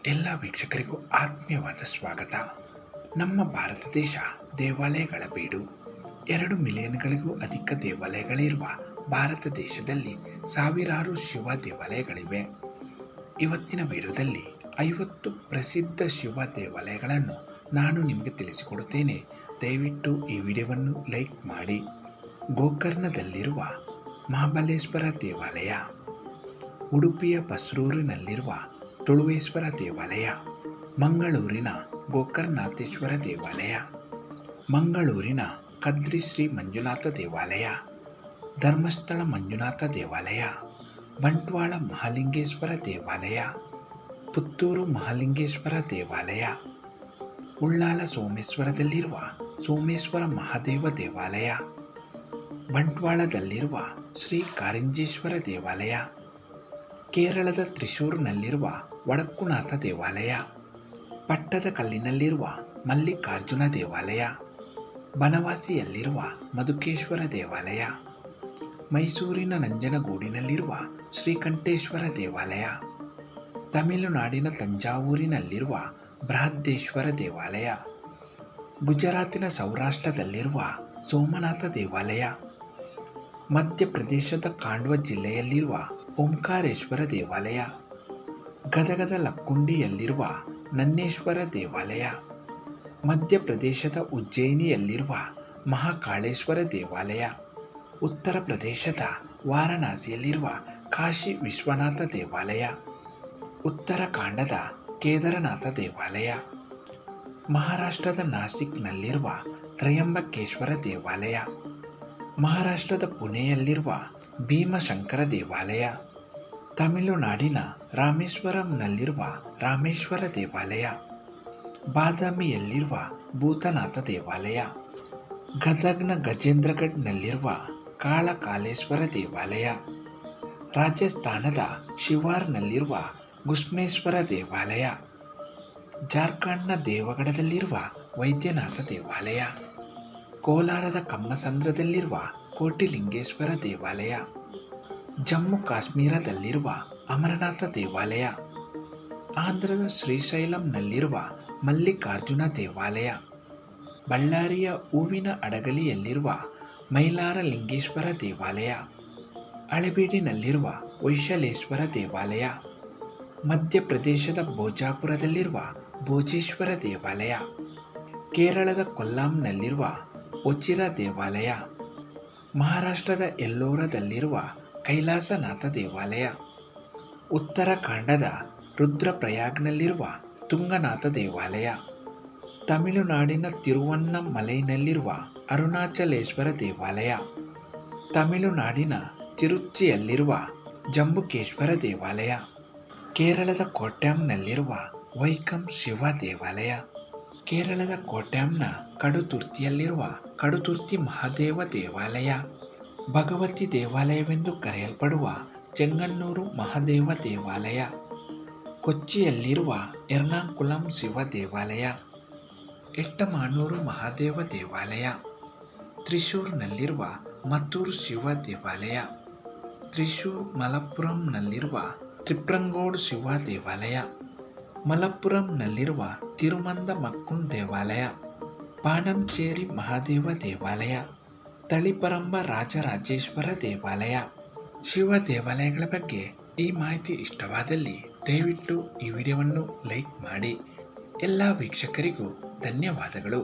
ಎಲ್ಲ ವೀಕ್ಷಕರಿಗೂ ಆತ್ಮೀಯವಾದ ಸ್ವಾಗತ. ನಮ್ಮ ಭಾರತ ದೇಶ ದೇವಾಲಯಗಳ ಬೀಡು. 2 ಮಿಲಿಯನ್ಗಳಿಗೂ ಅಧಿಕ ದೇವಾಲಯಗಳಿರುವ ಭಾರತ ದೇಶದಲ್ಲಿ ಸಾವಿರಾರು ಶಿವ ದೇವಾಲಯಗಳಿವೆ. ಇವತ್ತಿನ ವಿಡಿಯೋದಲ್ಲಿ 50 ಪ್ರಸಿದ್ಧ ಶಿವ ದೇವಾಲಯಗಳನ್ನು ನಾನು ನಿಮಗೆ ತಿಳಿಸಿಕೊಡುತ್ತೇನೆ. ದಯವಿಟ್ಟು ಈ ವಿಡಿಯೋವನ್ನು ಲೈಕ್ ಮಾಡಿ. ಗೋಕರ್ಣದಲ್ಲಿರುವ ಮಹಾಬಲೇಶ್ವರ ದೇವಾಲಯ, ಉಡುಪಿಯ ಬಸ್ರೂರಿನಲ್ಲಿರುವ ತುಳುವೇಶ್ವರ ದೇವಾಲಯ, ಮಂಗಳೂರಿನ ಗೋಕರ್ಣನಾಥೇಶ್ವರ ದೇವಾಲಯ, ಮಂಗಳೂರಿನ ಕದ್ರಿ ಶ್ರೀ ಮಂಜುನಾಥ ದೇವಾಲಯ, ಧರ್ಮಸ್ಥಳ ಮಂಜುನಾಥ ದೇವಾಲಯ, ಬಂಟ್ವಾಳ ಮಹಾಲಿಂಗೇಶ್ವರ ದೇವಾಲಯ, ಪುತ್ತೂರು ಮಹಾಲಿಂಗೇಶ್ವರ ದೇವಾಲಯ, ಉಳ್ಳಾಲ ಸೋಮೇಶ್ವರದಲ್ಲಿರುವ ಸೋಮೇಶ್ವರ ಮಹಾದೇವ ದೇವಾಲಯ, ಬಂಟ್ವಾಳದಲ್ಲಿರುವ ಶ್ರೀ ಕಾರಿಂಜೇಶ್ವರ ದೇವಾಲಯ, ಕೇರಳದ ತ್ರಿಶೂರ್ನಲ್ಲಿರುವ ವಡಕ್ಕುನಾಥ ದೇವಾಲಯ, ಪಟ್ಟದಕಲ್ಲಿನಲ್ಲಿರುವ ಮಲ್ಲಿಕಾರ್ಜುನ ದೇವಾಲಯ, ಬನವಾಸಿಯಲ್ಲಿರುವ ಮಧುಕೇಶ್ವರ ದೇವಾಲಯ, ಮೈಸೂರಿನ ನಂಜನಗೂಡಿನಲ್ಲಿರುವ ಶ್ರೀಕಂಠೇಶ್ವರ ದೇವಾಲಯ, ತಮಿಳುನಾಡಿನ ತಂಜಾವೂರಿನಲ್ಲಿರುವ ಬೃಹದೇಶ್ವರ ದೇವಾಲಯ, ಗುಜರಾತಿನ ಸೌರಾಷ್ಟ್ರದಲ್ಲಿರುವ ಸೋಮನಾಥ ದೇವಾಲಯ, ಮಧ್ಯಪ್ರದೇಶದ ಖಾಂಡ್ವಾ ಜಿಲ್ಲೆಯಲ್ಲಿರುವ ಓಂಕಾರೇಶ್ವರ ದೇವಾಲಯ, ಗದಗದ ಲಕ್ಕುಂಡಿಯಲ್ಲಿರುವ ನನ್ನೇಶ್ವರ ದೇವಾಲಯ, ಮಧ್ಯಪ್ರದೇಶದ ಉಜ್ಜಯಿನಿಯಲ್ಲಿರುವ ಮಹಾಕಾಳೇಶ್ವರ ದೇವಾಲಯ, ಉತ್ತರ ಪ್ರದೇಶದ ವಾರಣಾಸಿಯಲ್ಲಿರುವ ಕಾಶಿ ವಿಶ್ವನಾಥ ದೇವಾಲಯ, ಉತ್ತರಾಖಂಡದ ಕೇದಾರನಾಥ ದೇವಾಲಯ, ಮಹಾರಾಷ್ಟ್ರದ ನಾಸಿಕ್ನಲ್ಲಿರುವ ತ್ರಯಂಬಕೇಶ್ವರ ದೇವಾಲಯ, ಮಹಾರಾಷ್ಟ್ರದ ಪುಣೆಯಲ್ಲಿರುವ ಭೀಮಶಂಕರ ದೇವಾಲಯ, ತಮಿಳುನಾಡಿನ ರಾಮೇಶ್ವರಂನಲ್ಲಿರುವ ರಾಮೇಶ್ವರ ದೇವಾಲಯ, ಬಾದಾಮಿಯಲ್ಲಿರುವ ಭೂತನಾಥ ದೇವಾಲಯ, ಗದಗ್ನ ಗಜೇಂದ್ರಗಢ್ನಲ್ಲಿರುವ ಕಾಳಕಾಲೇಶ್ವರ ದೇವಾಲಯ, ರಾಜಸ್ಥಾನದ ಶಿವಾರ್ನಲ್ಲಿರುವ ಗುಸ್ಮೇಶ್ವರ ದೇವಾಲಯ, ಜಾರ್ಖಂಡ್ನ ದೇವಗಢದಲ್ಲಿರುವ ವೈದ್ಯನಾಥ ದೇವಾಲಯ, ಕೋಲಾರದ ಕಮ್ಮಸಂದ್ರದಲ್ಲಿರುವ ಕೋಟಿಲಿಂಗೇಶ್ವರ ದೇವಾಲಯ, ಜಮ್ಮು ಕಾಶ್ಮೀರದಲ್ಲಿರುವ ಅಮರನಾಥ ದೇವಾಲಯ, ಆಂಧ್ರದ ಶ್ರೀಶೈಲಂನಲ್ಲಿರುವ ಮಲ್ಲಿಕಾರ್ಜುನ ದೇವಾಲಯ, ಬಳ್ಳಾರಿಯ ಹೂವಿನ ಹಡಗಲಿಯಲ್ಲಿರುವ ಮೈಲಾರಲಿಂಗೇಶ್ವರ ದೇವಾಲಯ, ಹಳೆಬೀಡಿನಲ್ಲಿರುವ ಹೊಯ್ಸಳೇಶ್ವರ ದೇವಾಲಯ, ಮಧ್ಯಪ್ರದೇಶದ ಭೋಜಾಪುರದಲ್ಲಿರುವ ಭೋಜೇಶ್ವರ ದೇವಾಲಯ, ಕೇರಳದ ಕೊಲ್ಲಾಂನಲ್ಲಿರುವ ಒಚಿರ ದೇವಾಲಯ, ಮಹಾರಾಷ್ಟ್ರದ ಎಲ್ಲೋರದಲ್ಲಿರುವ ಕೈಲಾಸನಾಥ ದೇವಾಲಯ, ಉತ್ತರಾಖಂಡದ ರುದ್ರಪ್ರಯಾಗ್ನಲ್ಲಿರುವ ತುಂಗನಾಥ ದೇವಾಲಯ, ತಮಿಳುನಾಡಿನ ತಿರುವಣ್ಣಮಲೈನಲ್ಲಿರುವ ಅರುಣಾಚಲೇಶ್ವರ ದೇವಾಲಯ, ತಮಿಳುನಾಡಿನ ತಿರುಚಿಯಲ್ಲಿರುವ ಜಂಬುಕೇಶ್ವರ ದೇವಾಲಯ, ಕೇರಳದ ಕೋಟ್ಟಾಂನಲ್ಲಿರುವ ವೈಕಂ ಶಿವ ದೇವಾಲಯ, ಕೇರಳದ ಕೋಟ್ಟಾಂನ ಕಡುತುರ್ತಿಯಲ್ಲಿರುವ ಕಡುತುರ್ತಿ ಮಹಾದೇವ ದೇವಾಲಯ, ಭಗವತಿ ದೇವಾಲಯವೆಂದು ಕರೆಯಲ್ಪಡುವ ಚೆಂಗನ್ನೂರು ಮಹಾದೇವ ದೇವಾಲಯ, ಕೊಚ್ಚಿಯಲ್ಲಿರುವ ಎರ್ನಾಕುಲಂ ಶಿವ ದೇವಾಲಯ, ಎಟ್ಟಮಾನೂರು ಮಹಾದೇವ ದೇವಾಲಯ, ತ್ರಿಶೂರ್ನಲ್ಲಿರುವ ಮತ್ತೂರು ಶಿವ ದೇವಾಲಯ, ತ್ರಿಶೂರ್ ಮಲಪ್ಪುರಂನಲ್ಲಿರುವ ತ್ರಿಪ್ರಂಗೋಡ್ ಶಿವ ದೇವಾಲಯ, ಮಲಪ್ಪುರಂನಲ್ಲಿರುವ ತಿರುಮಂದ ಮಕ್ಕುನ್ ದೇವಾಲಯ, ಪಾಣಂಚೇರಿ ಮಹಾದೇವ ದೇವಾಲಯ, ತಳಿಪರಂಬ ರಾಜರಾಜೇಶ್ವರ ದೇವಾಲಯ. ಶಿವ ದೇವಾಲಯಗಳ ಬಗ್ಗೆ ಈ ಮಾಹಿತಿ ಇಷ್ಟವಾದಲ್ಲಿ ದಯವಿಟ್ಟು ಈ ವಿಡಿಯೋವನ್ನು ಲೈಕ್ ಮಾಡಿ. ಎಲ್ಲ ವೀಕ್ಷಕರಿಗೂ ಧನ್ಯವಾದಗಳು.